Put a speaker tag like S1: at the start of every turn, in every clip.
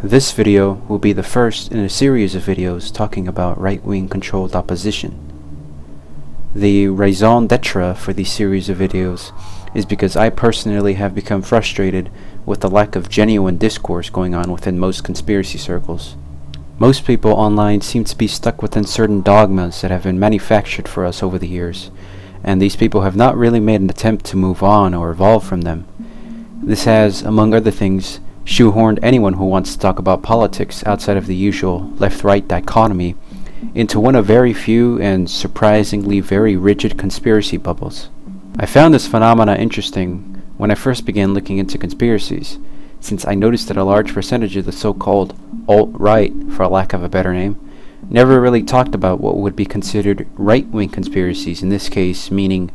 S1: This video will be the first in a series of videos talking about right-wing controlled opposition. The raison d'etre for these series of videos is because I personally have become frustrated with the lack of genuine discourse going on within most conspiracy circles. Most people online seem to be stuck within certain dogmas that have been manufactured for us over the years, and these people have not really made an attempt to move on or evolve from them. This has, among other things, shoehorned anyone who wants to talk about politics outside of the usual left-right dichotomy into one of very few and surprisingly very rigid conspiracy bubbles. I found this phenomena interesting when I first began looking into conspiracies, since I noticed that a large percentage of the so-called alt-right, for lack of a better name, never really talked about what would be considered right-wing conspiracies, in this case meaning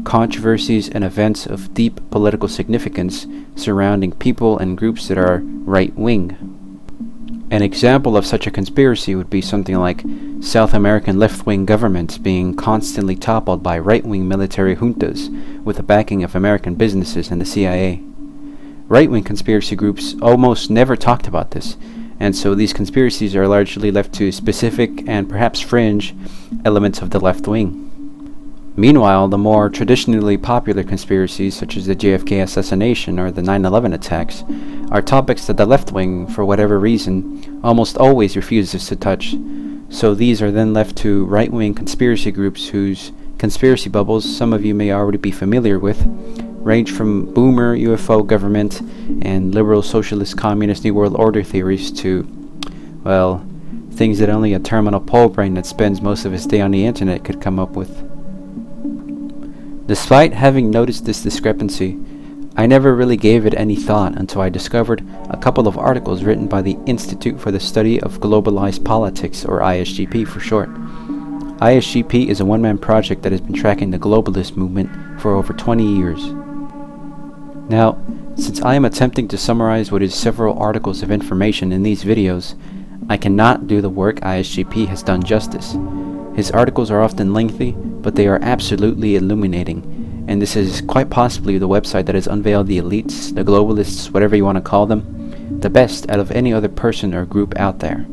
S1: controversies and events of deep political significance surrounding people and groups that are right-wing. An example of such a conspiracy would be something like South American left-wing governments being constantly toppled by right-wing military juntas with the backing of American businesses and the CIA. Right-wing conspiracy groups almost never talked about this, and so these conspiracies are largely left to specific and perhaps fringe elements of the left wing. Meanwhile, the more traditionally popular conspiracies, such as the JFK assassination or the 9/11 attacks, are topics that the left wing, for whatever reason, almost always refuses to touch. So these are then left to right-wing conspiracy groups whose conspiracy bubbles some of you may already be familiar with, range from boomer UFO government and liberal socialist communist New World Order theories to, well, things that only a terminal pole brain that spends most of his day on the internet could come up with. Despite having noticed this discrepancy, I never really gave it any thought until I discovered a couple of articles written by the Institute for the Study of Globalized Politics, or ISGP for short. ISGP is a one-man project that has been tracking the globalist movement for over 20 years. Now, since I am attempting to summarize what is several articles of information in these videos, I cannot do the work ISGP has done justice. His articles are often lengthy, but they are absolutely illuminating, and this is quite possibly the website that has unveiled the elites, the globalists, whatever you want to call them, the best out of any other person or group out there.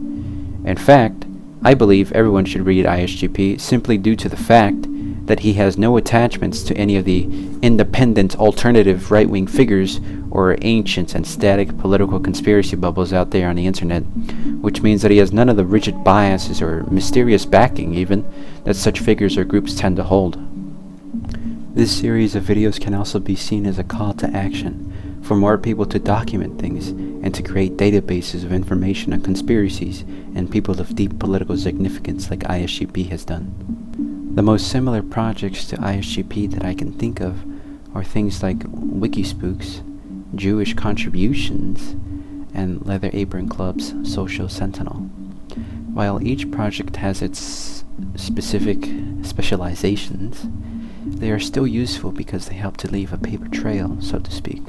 S1: In fact, I believe everyone should read ISGP simply due to the fact that he has no attachments to any of the independent alternative right-wing figures or ancient and static political conspiracy bubbles out there on the internet, which means that he has none of the rigid biases or mysterious backing even that such figures or groups tend to hold. This series of videos can also be seen as a call to action for more people to document things and to create databases of information on conspiracies and people of deep political significance like ISGP has done. The most similar projects to ISGP that I can think of are things like Wikispooks, Jewish Contributions, and Leather Apron Club's Social Sentinel. While each project has its specific specializations, they are still useful because they help to leave a paper trail, so to speak.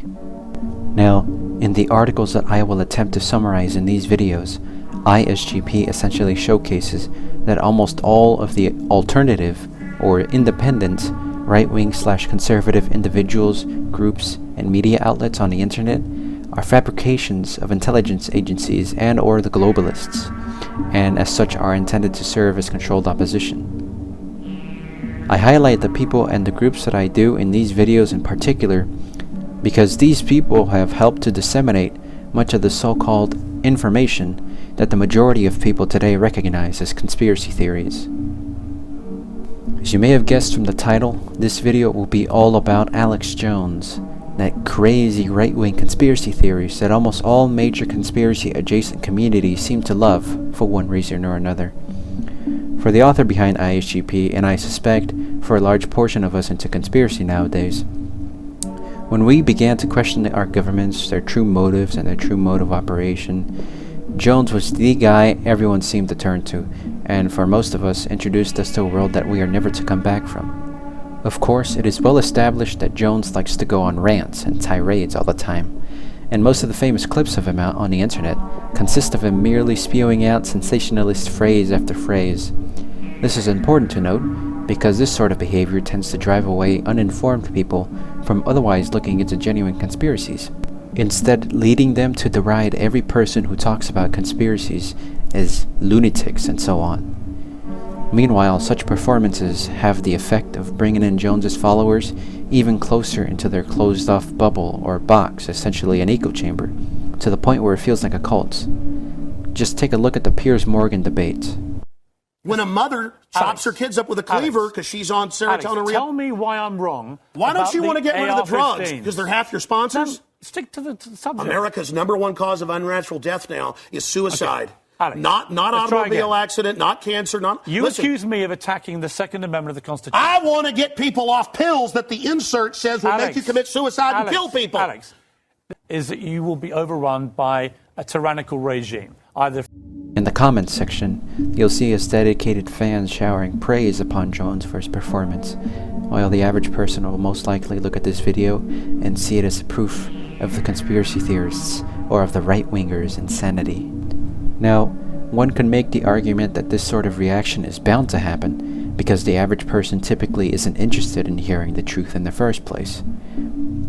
S1: Now, in the articles that I will attempt to summarize in these videos, ISGP essentially showcases that almost all of the alternative or independent right-wing/conservative individuals, groups, and media outlets on the internet are fabrications of intelligence agencies and or the globalists, and as such are intended to serve as controlled opposition. I highlight the people and the groups that I do in these videos in particular because these people have helped to disseminate much of the so-called information that the majority of people today recognize as conspiracy theories. As you may have guessed from the title, this video will be all about Alex Jones, that crazy right-wing conspiracy theories that almost all major conspiracy-adjacent communities seem to love for one reason or another. For the author behind ISGP, and I suspect for a large portion of us into conspiracy nowadays, when we began to question our governments, their true motives and their true mode of operation, Jones was the guy everyone seemed to turn to, and for most of us introduced us to a world that we are never to come back from. Of course, it is well established that Jones likes to go on rants and tirades all the time, and most of the famous clips of him out on the internet consist of him merely spewing out sensationalist phrase after phrase. This is important to note because this sort of behavior tends to drive away uninformed people from otherwise looking into genuine conspiracies. instead leading them to deride every person who talks about conspiracies as lunatics and so on. Meanwhile, such performances have the effect of bringing in Jones's followers even closer into their closed-off bubble or box, essentially an echo chamber, to the point where it feels like a cult. Just take a look at the Piers Morgan debate.
S2: When a mother chops her kids up with a cleaver because she's on serotonin,
S3: tell me why I'm wrong.
S2: Why don't you want to get rid of the drugs?
S3: AR-15s.
S2: Because they're half your sponsors?
S3: No, stick to the subject.
S2: America's #1 cause of unnatural death now is suicide.
S3: Okay. Alex,
S2: not automobile accident, not cancer, not...
S3: You accuse me of attacking the Second Amendment of the Constitution.
S2: I want to get people off pills that the insert says will make you commit suicide and kill people.
S3: Alex, is that you will be overrun by a tyrannical regime, either...
S1: In the comments section, you'll see his dedicated fans showering praise upon Jones for his performance, while the average person will most likely look at this video and see it as proof of the conspiracy theorists or of the right-wingers' insanity. Now, one can make the argument that this sort of reaction is bound to happen because the average person typically isn't interested in hearing the truth in the first place,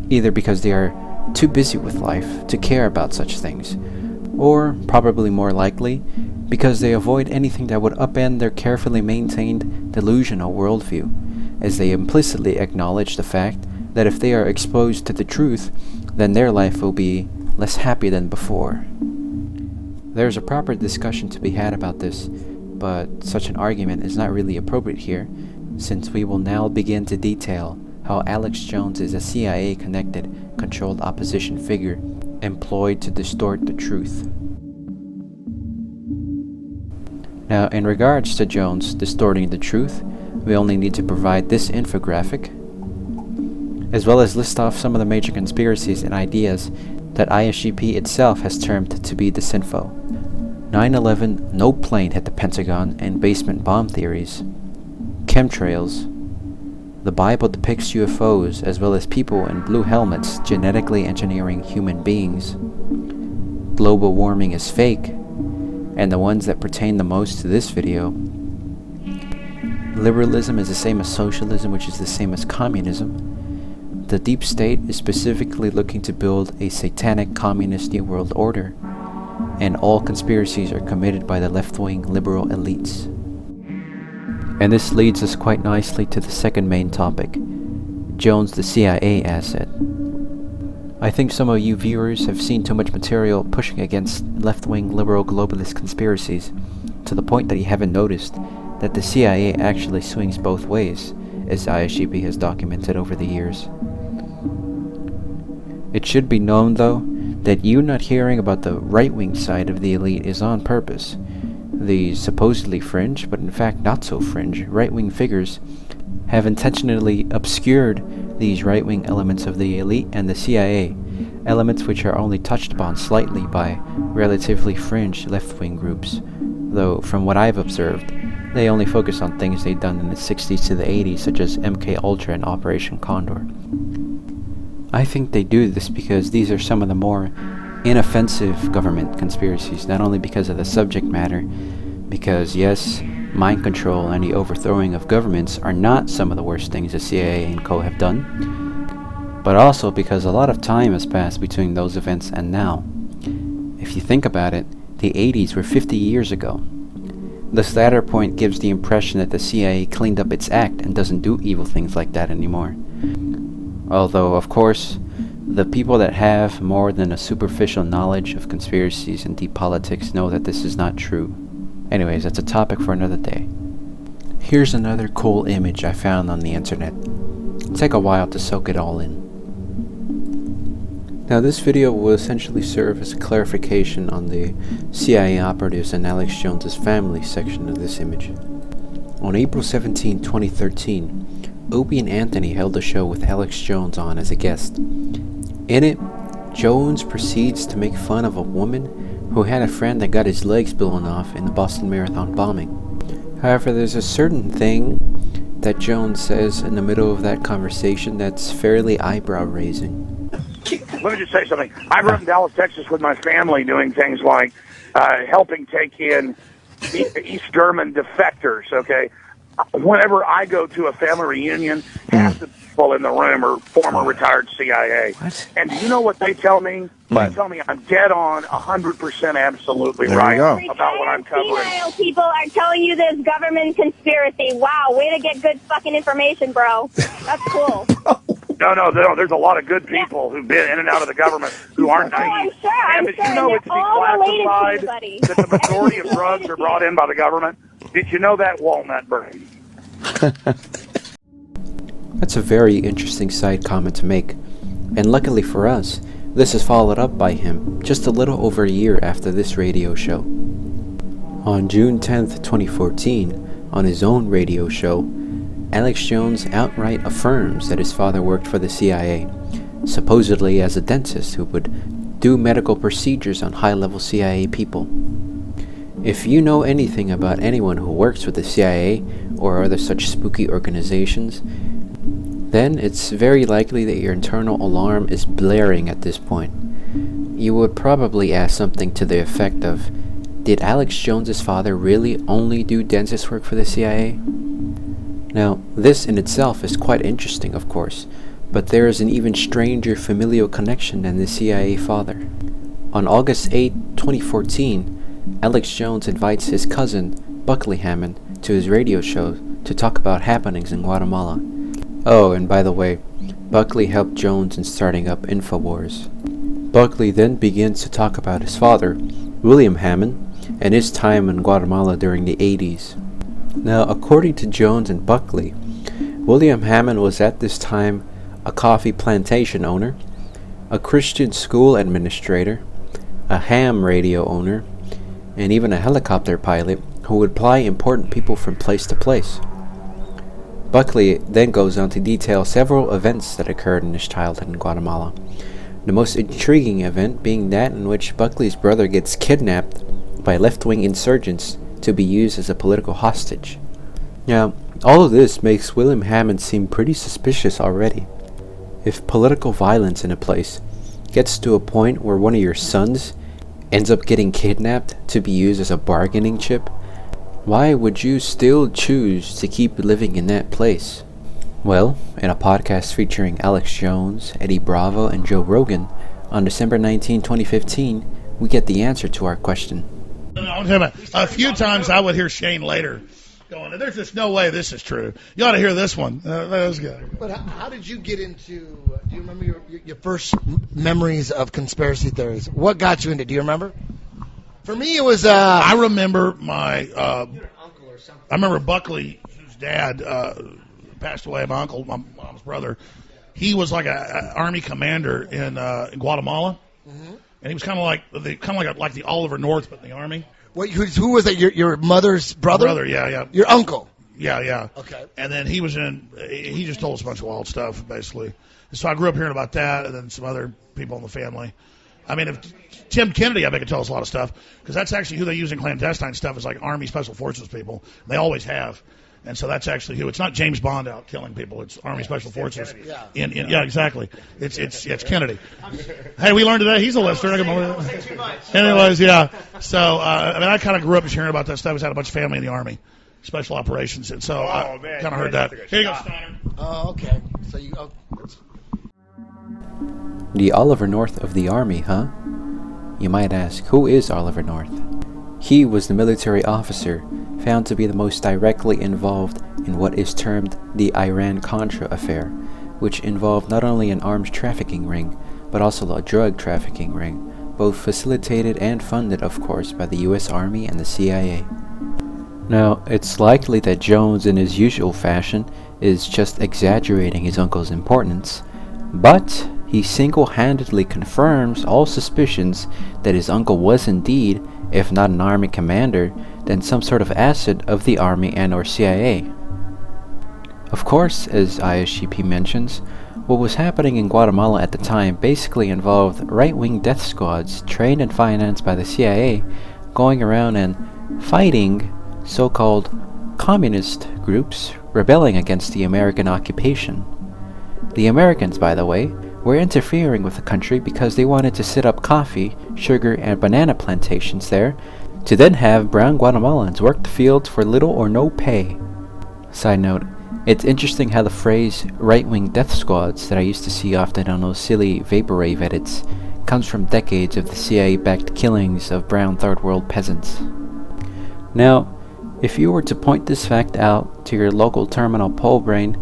S1: either because they are too busy with life to care about such things, or, probably more likely, because they avoid anything that would upend their carefully maintained delusional worldview, as they implicitly acknowledge the fact that if they are exposed to the truth, then their life will be less happy than before. There's a proper discussion to be had about this, but such an argument is not really appropriate here, since we will now begin to detail how Alex Jones is a CIA-connected, controlled opposition figure employed to distort the truth. Now, in regards to Jones distorting the truth, we only need to provide this infographic, as well as list off some of the major conspiracies and ideas that ISGP itself has termed to be disinfo. 9/11, no plane hit the Pentagon, and basement bomb theories. Chemtrails. The Bible depicts UFOs as well as people in blue helmets genetically engineering human beings. Global warming is fake, and the ones that pertain the most to this video. Liberalism is the same as socialism, which is the same as communism. The deep state is specifically looking to build a satanic communist new world order, and all conspiracies are committed by the left-wing liberal elites. And this leads us quite nicely to the second main topic, Jones the CIA asset. I think some of you viewers have seen too much material pushing against left-wing liberal globalist conspiracies, to the point that you haven't noticed that the CIA actually swings both ways, as ISGP has documented over the years. It should be known, though, that you not hearing about the right-wing side of the elite is on purpose. The supposedly fringe, but in fact not so fringe, right-wing figures have intentionally obscured these right-wing elements of the elite and the CIA, elements which are only touched upon slightly by relatively fringe left-wing groups, though from what I've observed, they only focus on things they've done in the 60s to the 80s, such as MK Ultra and Operation Condor. I think they do this because these are some of the more inoffensive government conspiracies, not only because of the subject matter, because yes, mind control and the overthrowing of governments are not some of the worst things the CIA and co have done, but also because a lot of time has passed between those events and now. If you think about it, the 80s were 50 years ago. This latter point gives the impression that the CIA cleaned up its act and doesn't do evil things like that anymore. Although, of course, the people that have more than a superficial knowledge of conspiracies and deep politics know that this is not true. Anyways, that's a topic for another day. Here's another cool image I found on the internet. Take a while to soak it all in. Now this video will essentially serve as a clarification on the CIA operatives and Alex Jones's family section of this image. On April 17, 2013, Opie and Anthony held a show with Alex Jones on as a guest. In it, Jones proceeds to make fun of a woman who had a friend that got his legs blown off in the Boston Marathon bombing. However, there's a certain thing that Jones says in the middle of that conversation that's fairly eyebrow-raising.
S4: Let me just say something. I grew up in Dallas, Texas with my family doing things like helping take in East German defectors, okay? Whenever I go to a family reunion, half the people in the room are former retired CIA.
S5: What?
S4: And do you know what they tell me?
S5: What?
S4: They tell me I'm dead on, 100% absolutely
S5: There
S4: right
S5: you go.
S4: about what I'm covering.
S6: Female people are telling you this government conspiracy. Wow, way to get good fucking information, bro. That's cool.
S4: No. There's a lot of good people who've been in and out of the government who aren't naive. And did you know it's declassified that the majority of drugs are brought in by the government? Did you know that, Walnut Brain?
S1: That's a very interesting side comment to make, and luckily for us, this is followed up by him just a little over a year after this radio show. On June 10th, 2014, on his own radio show, Alex Jones outright affirms that his father worked for the CIA, supposedly as a dentist who would do medical procedures on high-level CIA people. If you know anything about anyone who works with the CIA or other such spooky organizations, then it's very likely that your internal alarm is blaring at this point. You would probably ask something to the effect of, did Alex Jones's father really only do dentist work for the CIA? Now, this in itself is quite interesting, of course, but there is an even stranger familial connection than the CIA father. On August 8, 2014, Alex Jones invites his cousin, Buckley Hammond, to his radio show to talk about happenings in Guatemala. Oh, and by the way, Buckley helped Jones in starting up Infowars. Buckley then begins to talk about his father, William Hammond, and his time in Guatemala during the 80s. Now, according to Jones and Buckley, William Hammond was at this time a coffee plantation owner, a Christian school administrator, a ham radio owner, and even a helicopter pilot who would fly important people from place to place. Buckley then goes on to detail several events that occurred in his childhood in Guatemala. The most intriguing event being that in which Buckley's brother gets kidnapped by left-wing insurgents to be used as a political hostage. Now, all of this makes William Hammond seem pretty suspicious already. If political violence in a place gets to a point where one of your sons ends up getting kidnapped to be used as a bargaining chip, why would you still choose to keep living in that place? Well, in a podcast featuring Alex Jones, Eddie Bravo, and Joe Rogan, on December 19, 2015, we get the answer to our question.
S2: A few times I would hear Shane later going, there's just no way this is true. You ought to hear this one. That was good.
S7: But how did you get into, do you remember your first memories of conspiracy theories? What got you into it? Do you remember? For me, it was...
S2: I remember my... I remember Buckley, whose dad passed away, my uncle, my mom's brother. He was like an army commander in Guatemala. Mm-hmm. And he was kind of like the Oliver North, but in the army.
S7: Wait, who was that? Your mother's brother?
S2: Brother, yeah.
S7: Your uncle?
S2: Yeah.
S7: Okay.
S2: And then he just told us a bunch of wild stuff, basically. So I grew up hearing about that, and then some other people in the family. I mean, if Tim Kennedy, I bet, could tell us a lot of stuff, because that's actually who they use in clandestine stuff is like Army Special Forces people. They always have. And so that's actually who. It's not James Bond out killing people. It's Army Special Forces. Yeah, exactly. It's Kennedy. Hey, we learned today he's a listener. Anyways, yeah. So I kind of grew up just hearing about that stuff. I had a bunch of family in the Army, Special Operations, and so I kind of heard that. Here you go, Steiner.
S7: Oh, okay. So
S1: The Oliver North of the Army, huh? You might ask, who is Oliver North? He was the military officer found to be the most directly involved in what is termed the Iran-Contra affair, which involved not only an arms trafficking ring, but also a drug trafficking ring, both facilitated and funded, of course, by the US Army and the CIA. Now, it's likely that Jones, in his usual fashion, is just exaggerating his uncle's importance, but he single-handedly confirms all suspicions that his uncle was indeed, if not an army commander, then some sort of asset of the army and or CIA. Of course, as ISGP mentions, what was happening in Guatemala at the time basically involved right-wing death squads trained and financed by the CIA going around and fighting so-called communist groups rebelling against the American occupation. The Americans, by the way, were interfering with the country because they wanted to set up coffee, sugar, and banana plantations there to then have brown Guatemalans work the fields for little or no pay. Side note, It's interesting how the phrase right-wing death squads that I used to see often on those silly vaporwave edits comes from decades of the CIA-backed killings of brown third world peasants. Now, if you were to point this fact out to your local terminal pole brain,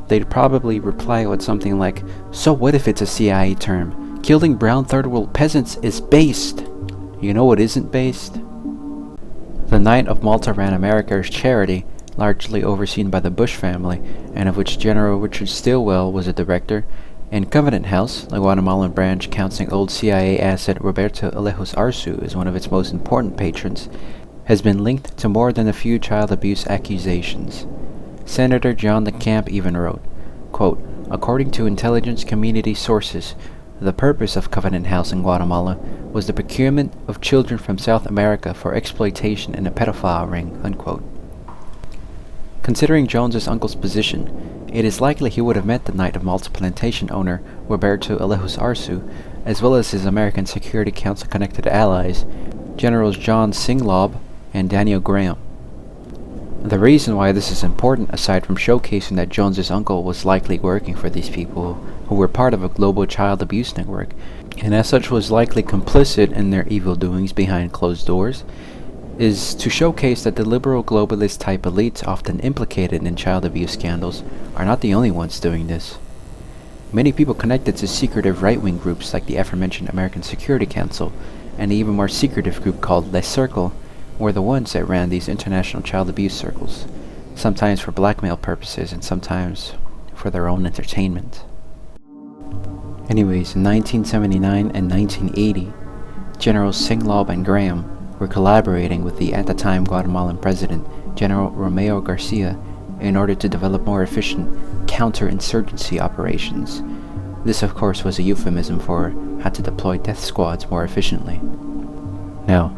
S1: they'd probably reply with something like, "So what if it's a CIA term? Killing brown third world peasants is based." You know what isn't based? The Night of Malta ran America's charity, largely overseen by the Bush family, and of which General Richard Stilwell was a director, and Covenant House, the Guatemalan branch counseling old CIA asset Roberto Alejos Arzu as one of its most important patrons, has been linked to more than a few child abuse accusations. Senator John DeCamp even wrote, quote, "According to intelligence community sources, the purpose of Covenant House in Guatemala was the procurement of children from South America for exploitation in a pedophile ring," unquote. Considering Jones's uncle's position, it is likely he would have met the Knight of Malta plantation owner Roberto Alejos Arzu, as well as his American Security Council connected allies, Generals John Singlaub and Daniel Graham. The reason why this is important, aside from showcasing that Jones's uncle was likely working for these people who were part of a global child abuse network, and as such was likely complicit in their evil doings behind closed doors, is to showcase that the liberal globalist type elites often implicated in child abuse scandals are not the only ones doing this. Many people connected to secretive right-wing groups like the aforementioned American Security Council and the even more secretive group called Les Circle were the ones that ran these international child abuse circles, sometimes for blackmail purposes and sometimes for their own entertainment. Anyways, in 1979 and 1980, Generals Singlaub and Graham were collaborating with the at-the-time Guatemalan president, General Romeo Garcia, in order to develop more efficient counter-insurgency operations. This, of course, was a euphemism for how to deploy death squads more efficiently. Now,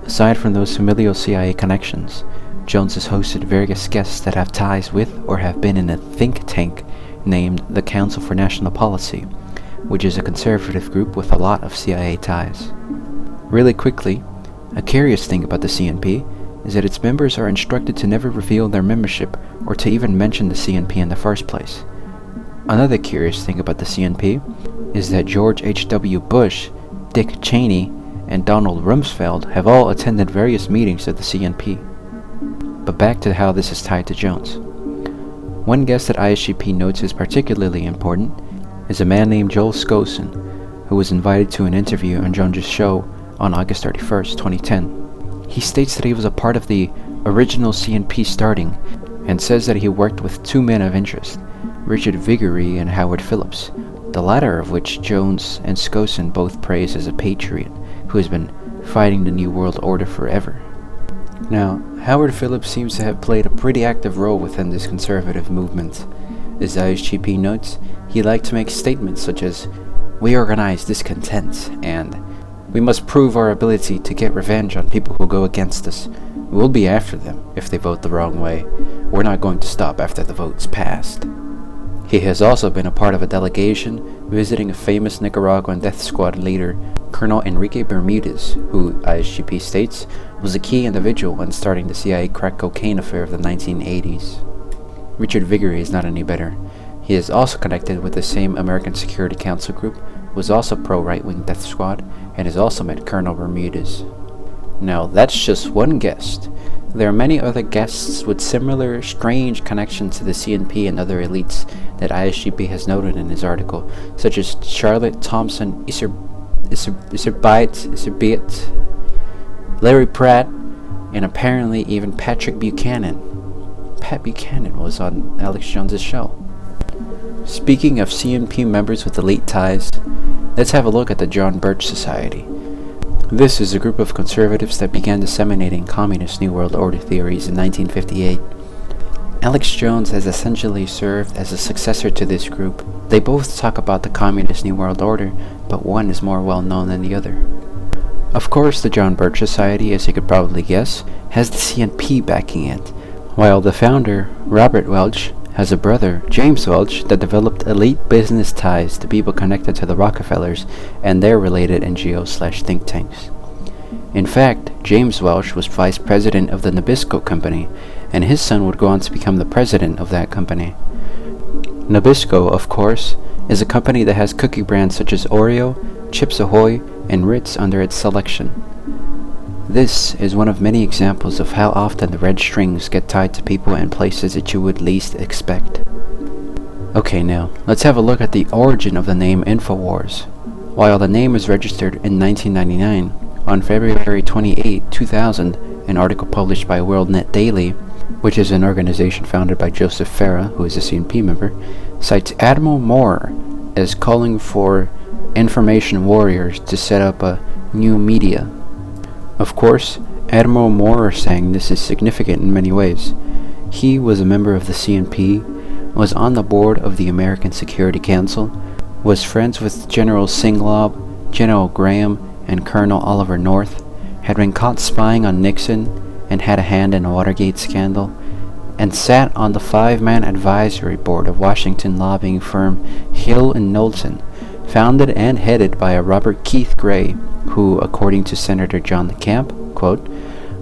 S1: aside from those familial CIA connections, Jones has hosted various guests that have ties with or have been in a think tank named the Council for National Policy, which is a conservative group with a lot of CIA ties. Really quickly, a curious thing about the CNP is that its members are instructed to never reveal their membership or to even mention the CNP in the first place. Another curious thing about the CNP is that George H.W. Bush, Dick Cheney, and Donald Rumsfeld have all attended various meetings of the CNP. But back to how this is tied to Jones. One guest that ISGP notes is particularly important is a man named Joel Skosen, who was invited to an interview on Jones's show on August 31st, 2010. He states that he was a part of the original CNP starting and says that he worked with two men of interest, Richard Viguerie and Howard Phillips, the latter of which Jones and Skosen both praise as a patriot who has been fighting the New World Order forever. Now, Howard Phillips seems to have played a pretty active role within this conservative movement. As ISGP notes, he liked to make statements such as, "We organize discontent," and "We must prove our ability to get revenge on people who go against us. We'll be after them if they vote the wrong way. We're not going to stop after the vote's passed." He has also been a part of a delegation visiting a famous Nicaraguan death squad leader, Colonel Enrique Bermudez, who, ISGP states, was a key individual in starting the CIA crack cocaine affair of the 1980s. Richard Viguerie is not any better. He is also connected with the same American Security Council group, was also pro-right-wing death squad, and has also met Colonel Bermudez. Now, that's just one guest. There are many other guests with similar strange connections to the CNP and other elites that ISGP has noted in his article, such as Charlotte Thompson Isserbiet, Larry Pratt, and apparently even Patrick Buchanan. Pat Buchanan was on Alex Jones's show. Speaking of CNP members with elite ties, let's have a look at the John Birch Society. This is a group of conservatives that began disseminating communist New World Order theories in 1958. Alex Jones has essentially served as a successor to this group. They both talk about the communist New World Order, but one is more well known than the other. Of course, the John Birch Society, as you could probably guess, has the CNP backing it, while the founder, Robert Welch, has a brother, James Welch, that developed elite business ties to people connected to the Rockefellers and their related NGOs/think tanks. In fact, James Welch was vice president of the Nabisco Company, and his son would go on to become the president of that company. Nabisco, of course, is a company that has cookie brands such as Oreo, Chips Ahoy, and Ritz under its selection. This is one of many examples of how often the red strings get tied to people and places that you would least expect. Okay, now, let's have a look at the origin of the name Infowars. While the name was registered in 1999, on February 28, 2000, an article published by WorldNet Daily, which is an organization founded by Joseph Farah, who is a CNP member, cites Admiral Moore as calling for information warriors to set up a new media. Of course, Admiral Moore is saying this is significant in many ways. He was a member of the CNP, was on the board of the American Security Council, was friends with General Singlaub, General Graham, and Colonel Oliver North, had been caught spying on Nixon and had a hand in the Watergate scandal, and sat on the 5-man advisory board of Washington lobbying firm Hill & Knowlton, founded and headed by a Robert Keith Gray, who, according to Senator John DeCamp, quote,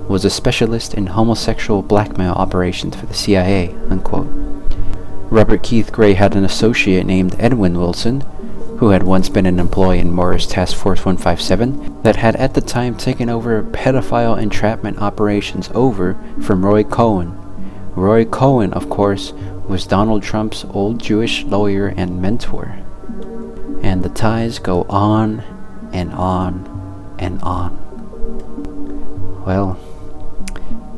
S1: was a specialist in homosexual blackmail operations for the CIA, unquote. Robert Keith Gray had an associate named Edwin Wilson, who had once been an employee in Moore's Task Force 157, that had at the time taken over pedophile entrapment operations over from Roy Cohn. Roy Cohn, of course, was Donald Trump's old Jewish lawyer and mentor. And the ties go on and on and on. Well,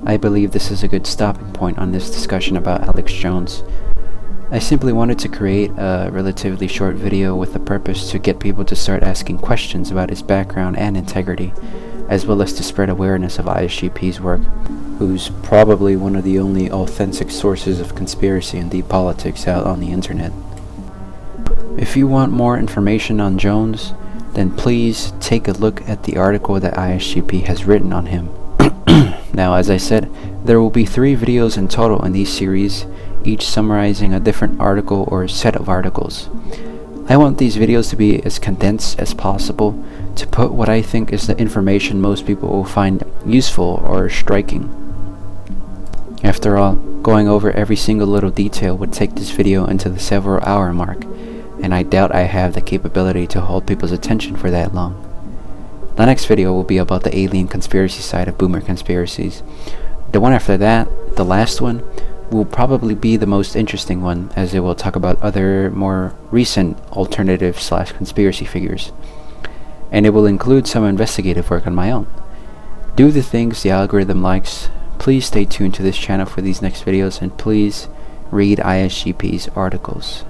S1: I believe this is a good stopping point on this discussion about Alex Jones. I simply wanted to create a relatively short video with the purpose to get people to start asking questions about his background and integrity, as well as to spread awareness of ISGP's work, who's probably one of the only authentic sources of conspiracy and deep politics out on the internet. If you want more information on Jones, then please take a look at the article that ISGP has written on him. Now, as I said, there will be 3 videos in total in these series, each summarizing a different article or set of articles. I want these videos to be as condensed as possible to put what I think is the information most people will find useful or striking. After all, going over every single little detail would take this video into the several hour mark, and I doubt I have the capability to hold people's attention for that long. The next video will be about the alien conspiracy side of boomer conspiracies. The one after that, the last one, will probably be the most interesting one, as it will talk about other more recent alternative/conspiracy figures. And it will include some investigative work on my own. Do the things the algorithm likes. Please stay tuned to this channel for these next videos, and please read ISGP's articles.